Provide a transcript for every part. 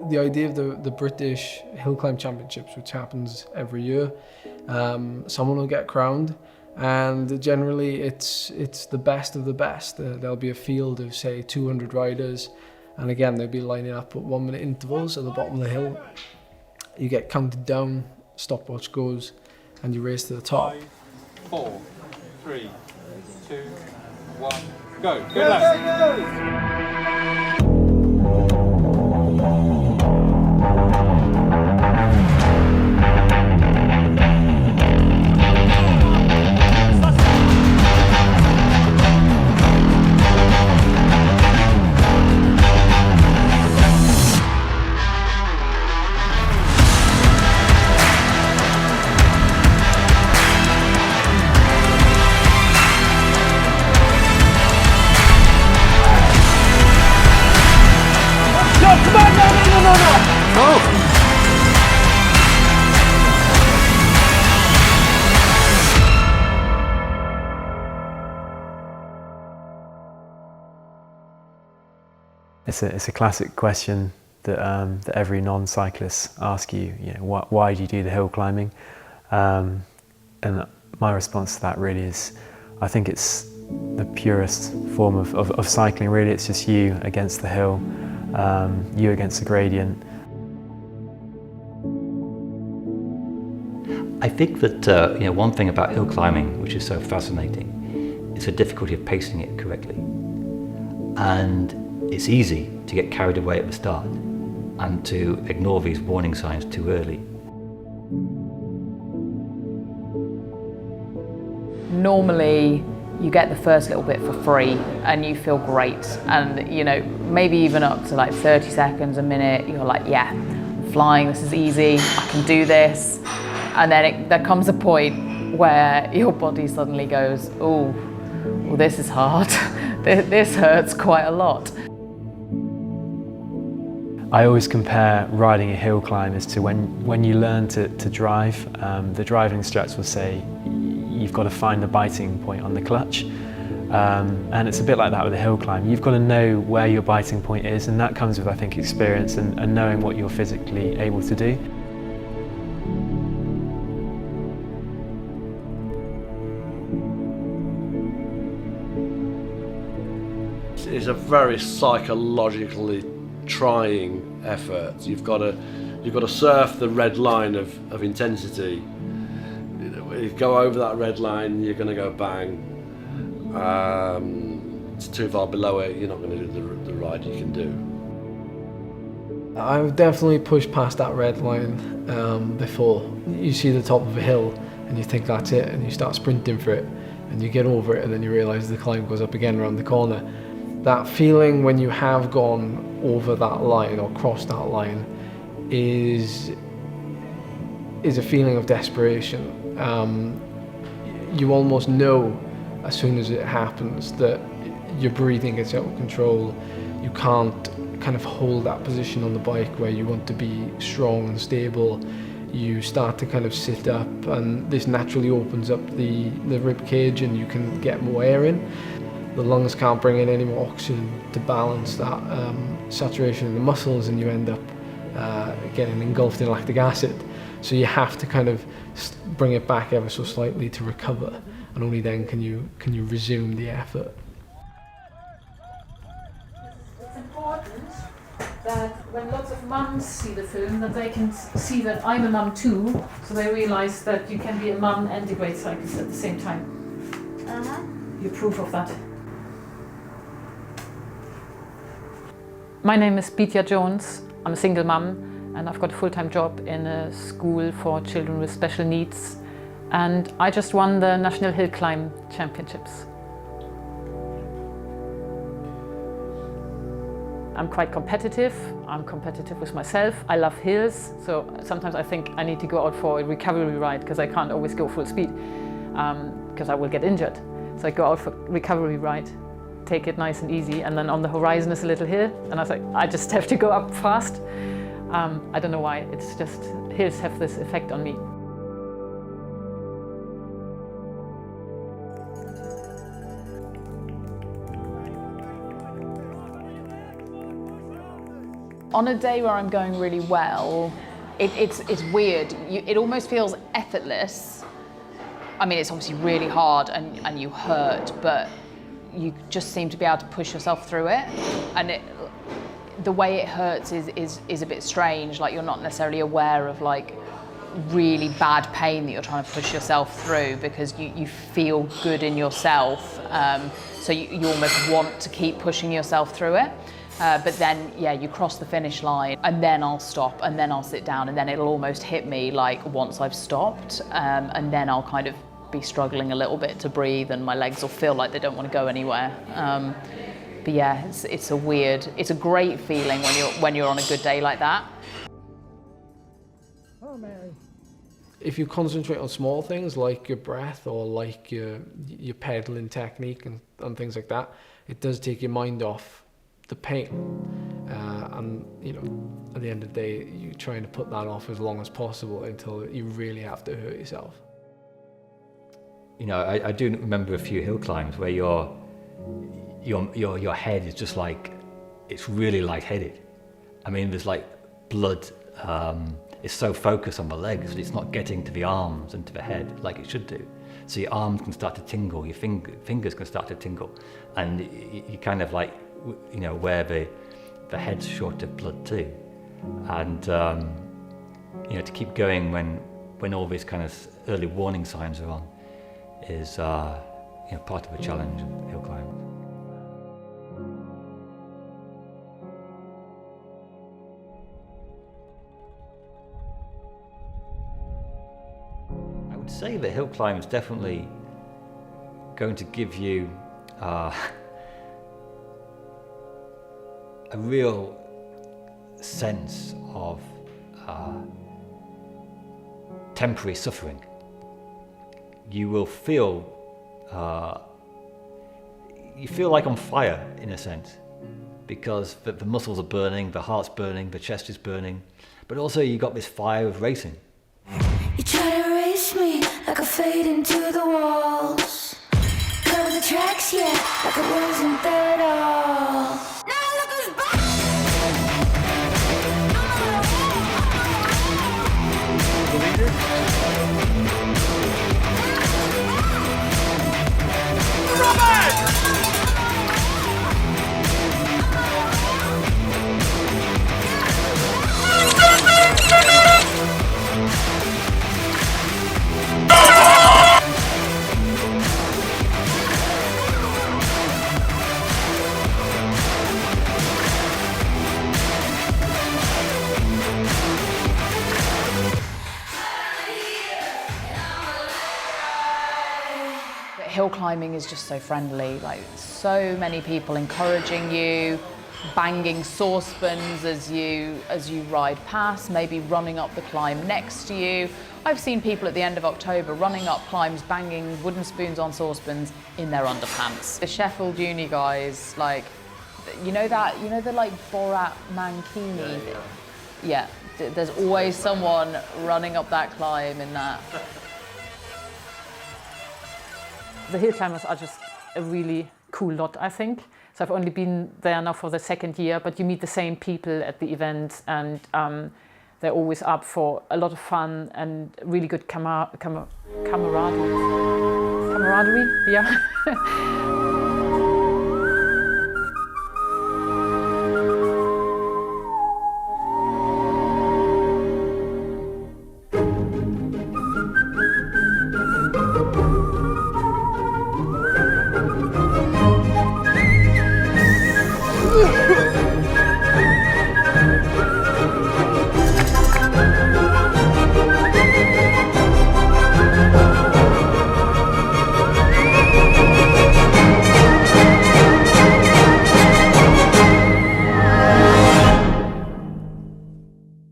the idea of the British Hill Climb Championships, which happens every year, someone will get crowned, and generally it's the best of the best. There'll be a field of, say, 200 riders, and again they'll be lining up at 1 minute intervals at the bottom of the hill. You get counted down, stopwatch goes, and you race to the top. 5, 4, 3, 2, 1, go! Good luck! It's a classic question that every non-cyclist asks you. You know, why do you do the hill climbing? And my response to that really is, I think it's the purest form of cycling. Really, it's just you against the hill, you against the gradient. I think that one thing about hill climbing, which is so fascinating, is the difficulty of pacing it correctly. And it's easy to get carried away at the start and to ignore these warning signs too early. Normally, you get the first little bit for free and you feel great, and maybe even up to like 30 seconds, a minute, you're like, yeah, I'm flying, this is easy, I can do this. And then there comes a point where your body suddenly goes, oh, well, this is hard. This hurts quite a lot. I always compare riding a hill climb as to when you learn to drive. The driving instructor will say you've got to find the biting point on the clutch, and it's a bit like that with a hill climb. You've got to know where your biting point is, and that comes with, I think, experience and knowing what you're physically able to do. It's a very psychologically trying effort. You've got to surf the red line of intensity. You go over that red line, you're going to go bang. It's too far below it, you're not going to do the ride you can do. I've definitely pushed past that red line before. You see the top of a hill and you think that's it, and you start sprinting for it, and you get over it, and then you realise the climb goes up again around the corner. That feeling when you have gone over that line or crossed that line is a feeling of desperation. You almost know as soon as it happens that your breathing gets out of control. You can't kind of hold that position on the bike where you want to be strong and stable. You start to kind of sit up, and this naturally opens up the rib cage and you can get more air in. The lungs can't bring in any more oxygen to balance that saturation in the muscles, and you end up getting engulfed in lactic acid. So you have to kind of bring it back ever so slightly to recover, and only then can you resume the effort. It's important that when lots of mums see the film, that they can see that I'm a mum too, so they realize that you can be a mum and a great cyclist at the same time. You're proof of that. My name is Bitja Jones. I'm a single mum, and I've got a full-time job in a school for children with special needs. And I just won the National Hill Climb Championships. I'm quite competitive. I'm competitive with myself. I love hills, so sometimes I think I need to go out for a recovery ride because I can't always go full speed because I will get injured. So I go out for a recovery ride, take it nice and easy, and then on the horizon is a little hill, and I was like, I just have to go up fast. I don't know why, it's just hills have this effect on me. On a day where I'm going really well, it's weird. It almost feels effortless. I mean, it's obviously really hard and you hurt, but you just seem to be able to push yourself through it. And the way it hurts is a bit strange. Like, you're not necessarily aware of like really bad pain that you're trying to push yourself through, because you feel good in yourself. So you almost want to keep pushing yourself through it. But then, yeah, you cross the finish line and then I'll stop and then I'll sit down and then it'll almost hit me like once I've stopped, and then I'll kind of be struggling a little bit to breathe and my legs will feel like they don't want to go anywhere. But yeah, it's a great feeling when you're on a good day like that. If you concentrate on small things like your breath or like your pedaling technique and things like that, it does take your mind off the pain, and you know, at the end of the day, you're trying to put that off as long as possible until you really have to hurt yourself. You know, I do remember a few hill climbs where your head is just like, it's really lightheaded. I mean, there's like blood is so focused on the legs that it's not getting to the arms and to the head like it should do. So your arms can start to tingle, your fingers can start to tingle, and you kind of like, you know, where the head's short of blood too. And you know, to keep going when all these kind of early warning signs are on is you know, part of a challenge of hill climbing. I would say that hill climb is definitely going to give you a real sense of temporary suffering. You will feel, you feel like on fire in a sense, because the muscles are burning, the heart's burning, the chest is burning, but also you got this fire of racing. You try to race me like I fade into the walls. Cover the tracks, yeah, like it wasn't there at all. Now look who's back! Hill climbing is just so friendly, like so many people encouraging you, banging saucepans as you ride past, maybe running up the climb next to you. I've seen people at the end of October running up climbs, banging wooden spoons on saucepans in their underpants. The Sheffield Uni guys, like, you know the like Borat Mankini? Yeah, there's always someone running up that climb in that. The hill climbers are just a really cool lot, I think. So I've only been there now for the second year, but you meet the same people at the event, and they're always up for a lot of fun and really good camaraderie. Camaraderie, yeah.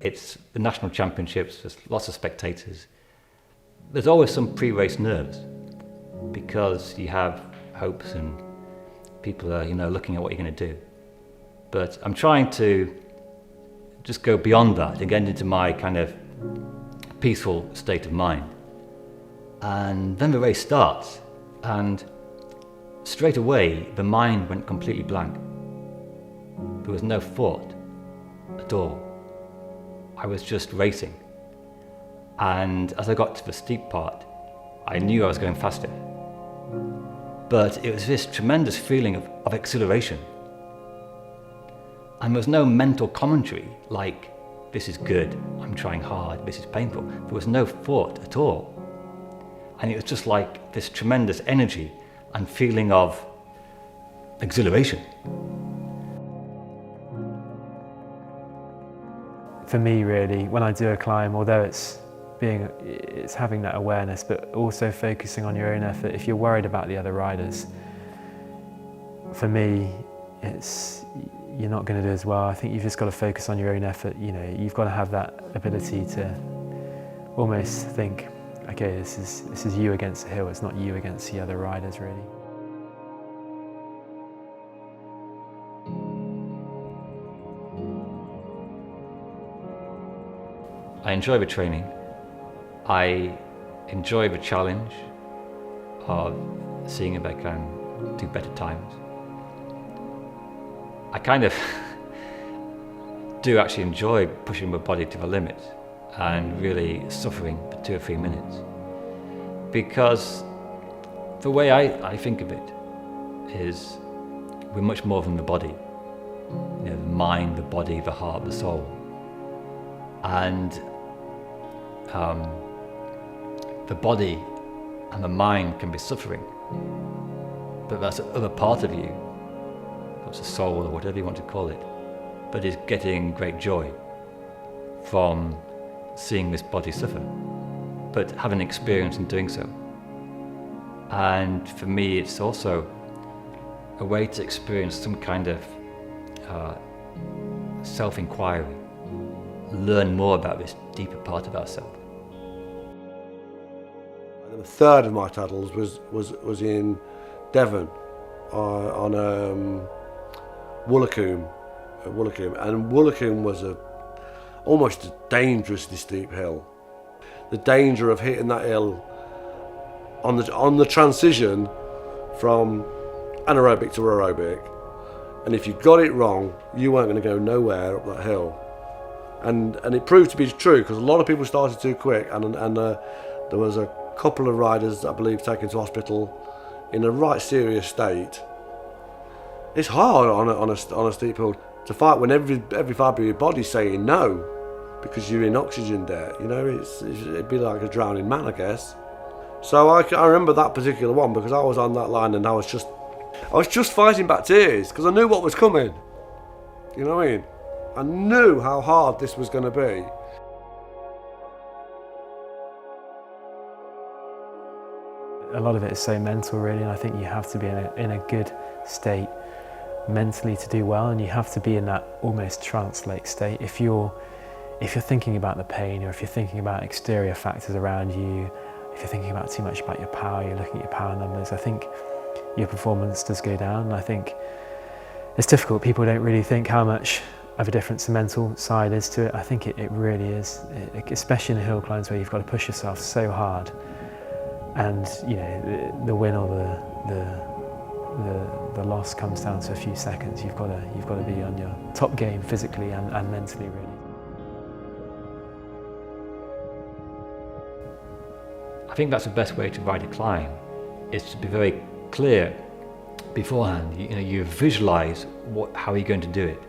It's the national championships, there's lots of spectators. There's always some pre-race nerves because you have hopes and people are, you know, looking at what you're going to do. But I'm trying to just go beyond that and get into my kind of peaceful state of mind. And then the race starts, and straight away the mind went completely blank. There was no thought. at all. I was just racing. And as I got to the steep part, I knew I was going faster. But it was this tremendous feeling of exhilaration. And there was no mental commentary like, this is good, I'm trying hard, this is painful. There was no thought at all. And it was just like this tremendous energy and feeling of exhilaration. For me, really, when I do a climb, although it's having that awareness, but also focusing on your own effort. If you're worried about the other riders, for me, you're not going to do as well. I think you've just got to focus on your own effort. You know, you've got to have that ability to almost think, okay, this is you against the hill. It's not you against the other riders, really. I enjoy the training. I enjoy the challenge of seeing if I can do better times. I kind of do actually enjoy pushing my body to the limit and really suffering for 2 or 3 minutes. Because the way I think of it is we're much more than the body. You know, the mind, the body, the heart, the soul. And the body and the mind can be suffering, but that's the other part of you, that's the soul or whatever you want to call it, that is getting great joy from seeing this body suffer, but having experience in doing so. And for me, it's also a way to experience some kind of self-inquiry, learn more about this deeper part of ourselves. The third of my titles was in Devon on Woolacombe, and Woolacombe was almost a dangerously steep hill. The danger of hitting that hill on the transition from anaerobic to aerobic, and if you got it wrong, you weren't going to go nowhere up that hill. And it proved to be true, because a lot of people started too quick, and there was a couple of riders, I believe, taken to hospital in a right serious state. It's hard on a steep hill to fight when every fibre of your body's saying no, because you're in oxygen debt. You know, it'd be like a drowning man, I guess. So I remember that particular one, because I was on that line and I was just fighting back tears, because I knew what was coming. You know what I mean? I knew how hard this was going to be. A lot of it is so mental, really, and I think you have to be in a good state mentally to do well, and you have to be in that almost trance-like state. If you're thinking about the pain, or if you're thinking about exterior factors around you, if you're thinking about too much about your power, you're looking at your power numbers, I think your performance does go down. And I think it's difficult. People don't really think how much of a difference the mental side is to it. I think it really is, especially in the hill climbs where you've got to push yourself so hard. And you know, the win or the loss comes down to a few seconds. You've got to be on your top game physically and mentally, really. I think that's the best way to ride a climb, is to be very clear beforehand. You visualize how you're going to do it.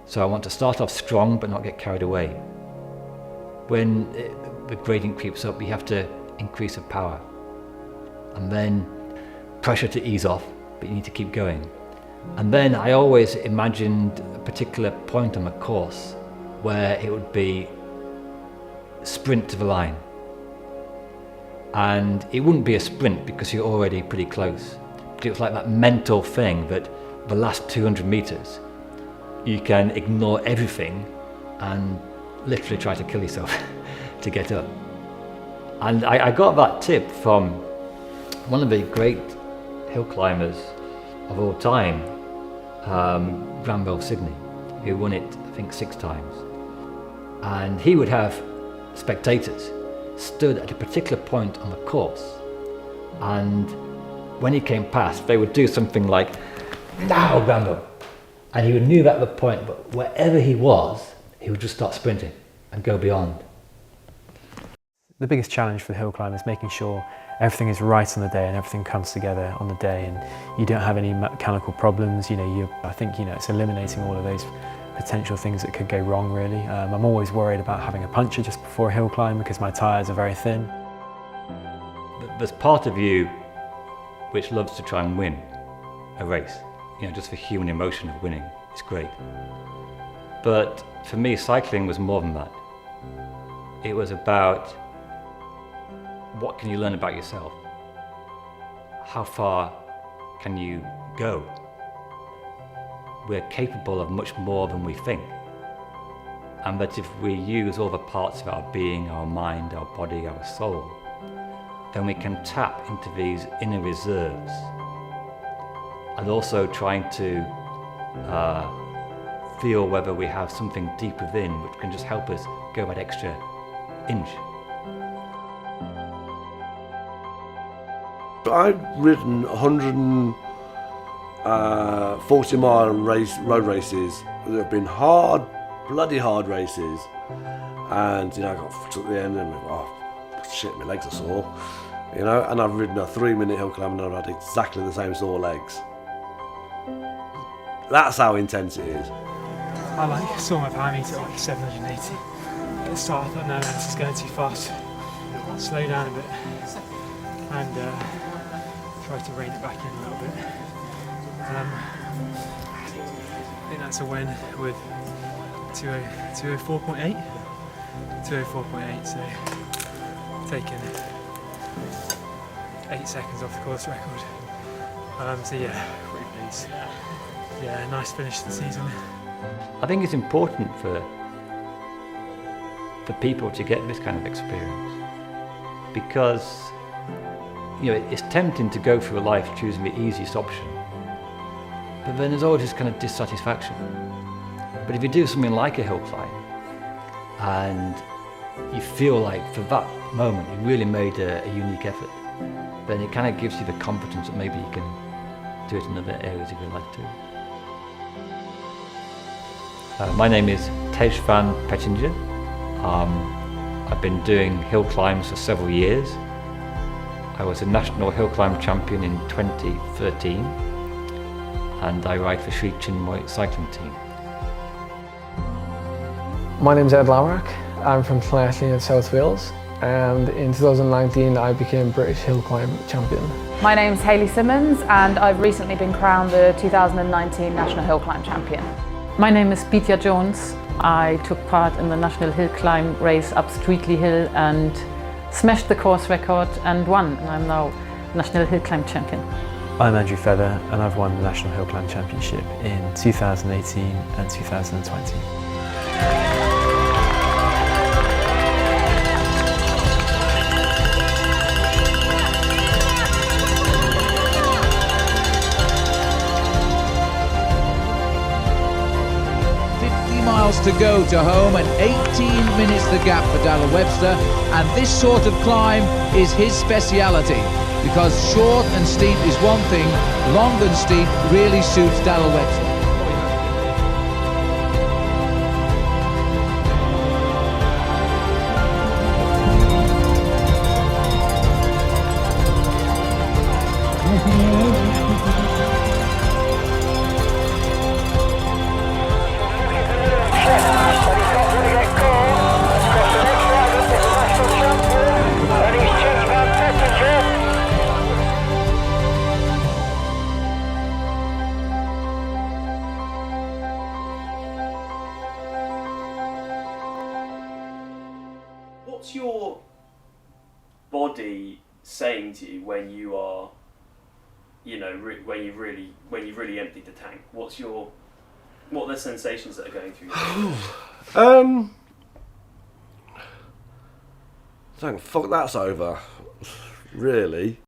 So I want to start off strong but not get carried away. When the gradient creeps up, you have to increase the power, and then pressure to ease off, but you need to keep going. And then I always imagined a particular point on the course where it would be sprint to the line, and it wouldn't be a sprint because you're already pretty close, but it was like that mental thing that the last 200 meters you can ignore everything and literally try to kill yourself to get up. And I got that tip from one of the great hill climbers of all time, Granville Sidney, who won it, I think, 6 times. And he would have spectators stood at a particular point on the course, and when he came past, they would do something like, "Now, Granville," And he knew that at the point, but wherever he was, he would just start sprinting and go beyond. The biggest challenge for the hill climb is making sure everything is right on the day and everything comes together on the day, and you don't have any mechanical problems. I think it's eliminating all of those potential things that could go wrong, really. I'm always worried about having a puncture just before a hill climb because my tyres are very thin. There's part of you which loves to try and win a race. Just the human emotion of winning is great. But for me, cycling was more than that. It was about what can you learn about yourself? How far can you go? We're capable of much more than we think. And that if we use all the parts of our being, our mind, our body, our soul, then we can tap into these inner reserves. And also trying to feel whether we have something deep within which can just help us go that extra inch. I've ridden 140-mile road races that have been hard, bloody hard races, and I got to the end and oh shit, my legs are sore, and I've ridden a 3-minute hill climb and I've had exactly the same sore legs. That's how intense it is. I saw my power meter at 780. At the start I thought, no, this is going too fast. Slow down a bit and try to rein it back in a little bit. I think that's a win with 204.8. 204.8, so taking 8 seconds off the course record. So yeah, pretty pleased. Yeah, nice finish to the season. I think it's important for people to get this kind of experience because it's tempting to go through life choosing the easiest option, but then there's always this kind of dissatisfaction. But if you do something like a hill climb and you feel like for that moment you really made a unique effort, then it kind of gives you the confidence that maybe you can do it in other areas of your life too. My name is Tej van Pettinger. I've been doing hill climbs for several years. I was a national hill climb champion in 2013 and I ride for Sri Chinmoy cycling team. My name's Ed Lamrock. I'm from Llanelli in South Wales, and in 2019 I became British hill climb champion. My name's Hayley Simmons and I've recently been crowned the 2019 National Hill Climb Champion. My name is Bitya Jones. I took part in the National Hill Climb race up Streatley Hill and smashed the course record and won, and I'm now National Hill Climb Champion. I'm Andrew Feather and I've won the National Hill Climb Championship in 2018 and 2020. Miles to go to home and 18 minutes the gap for Darrell Webster, and this sort of climb is his speciality because short and steep is one thing, long and steep really suits Darrell Webster. What's your body saying to you when you are, when you've really emptied the tank? What are the sensations that are going through your body? Thank fuck that's over, really.